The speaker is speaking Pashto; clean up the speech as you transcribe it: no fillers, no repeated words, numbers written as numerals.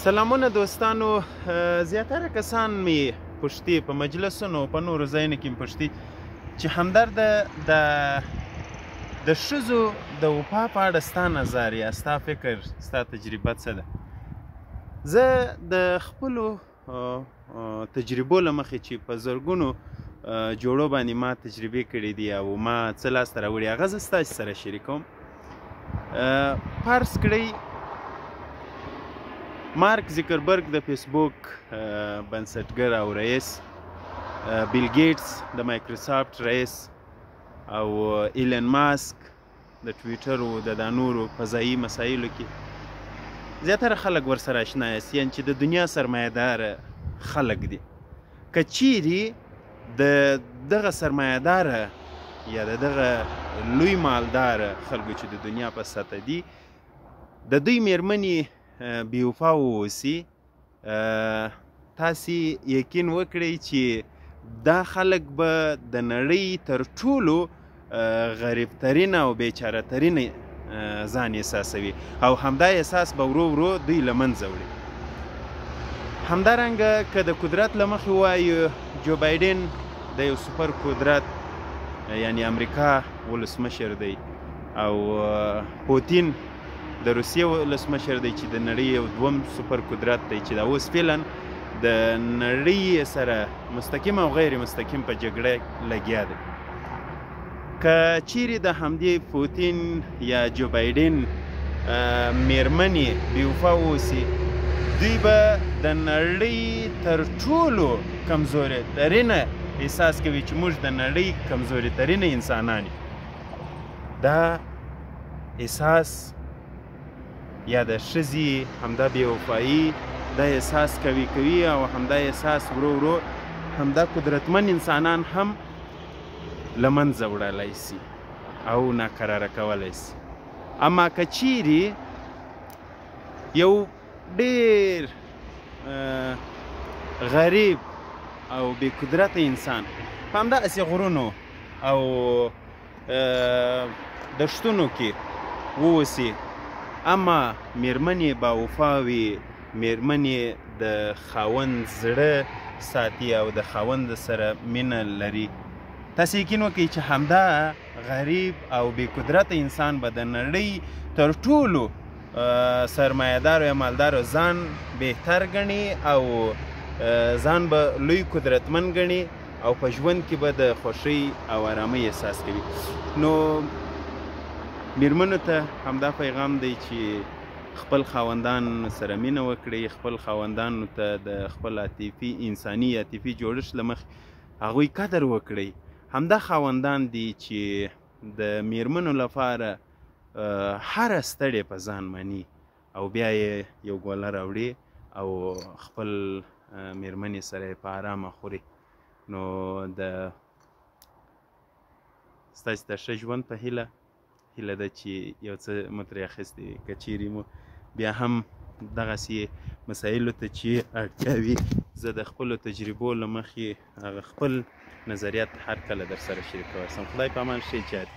سلامونه دوستانو. زیاتره کسان می پوښتي په مجلسونو په نورو ځایونو کې می پوښتي چې همدرده د ښځو د وفا په اړه ستا نظر یا ستا فکر ستا تجربه څه ده؟ زه د خپلو تجربو له مخې چې په زرګونو جوړو باندې ما تجربې کړې دي او ما څه لاسته راوړي هغه زه ستاسو سره شریکوم. فرض کړئ مارک زکربرګ د فیسبوک بنسټګر او رئیس، بیل ګیټس د مایکروسافت رئیس او ایلن ماسک د ټویټر او د نورو فضایي مسایلو کې زیاتره خلک ورسره اشنا یاست، یعنې چې د دنیا سرمایه‌دار خلک دي. که چیرې د دغه سرمایه‌داره یا د دغه لوی مالدار خلکو چې د دنیا په سطح دي د دوی میرمنې بیوفا واوسي، تاسې یقین وکړئ چې دا خلک به د نړۍ تر ټولو غریبترین او بیچاره ترین ځان احساسوي او همدا احساس به ورو ورو دوی له منځه وړي. همدارنګه که د قدرت له مخې ووایو، جو بایډن د یو سوپر قدرت یعنی امریکا ولسمشر دی او پوتین د روسیې ولسمشر دی چې د نړۍ یو دوم سوپر قدرت دی چې دا اوس فعلا د نړۍ سره مستقیم او غیر مستقیم په جګړه لګیا دی. که چیرې د همدې پوتین یا جو بایډن میرمنې بیوفا واوسي، دوی به د نړۍ تر ټولو کمزوري ترینه احساس کوي چې موږ د نړۍ کمزوري ترینه انسانان یو. دا احساس یا د ښځې همدا بېوفایي دا احساس کوي او همدا احساس ورو ورو همدا قدرتمن انسانان هم له منځه وړلی سي او ناقراره کولی سي. اما که چیرې یو ډېر غریب او بې قدرته انسان په همداسې غرونو او دښتونو کې واوسي، اما میرمنې باوفا وي، میرمنې د خاوند زړه ساتي او د خاوند سره مینه لري، تاسې یقین وکړئ چې همدا غریب او بې قدرته انسان به د نړۍ تر ټولو سرمایه‌دارو یا مالدارو ځان بهتر ګڼي او ځان به لوی قدرتمن ګڼي او په ژوند کې به د خوښۍ او آرامۍ احساس کوي. نو میرمنو ته همدا پیغام دی چې خپل خاوندان سره مینه وکړئ، خپل خاوندانو ته د خپل عاطفي انساني عاطفي جوړښت له مخې هغوی قدر وکړئ. همدا خاوندان دي چې د میرمنو لپاره هره ستړې په ځان مني او بیا یې یو ګوله راوړي او خپل میرمنې سره یې په آرامه خوري. نو د ستاسې د ښه ژوند په هیله ده چې یو څه مو ترې اخیستی وي. که چیرې مو بیا هم دغسې مسایلو ته چې اړتیا وي، زه د خپلو تجربو له مخې هغه خپل نظریات هر کله در سره شریکولی سم. خدای په امان ښه جهاد.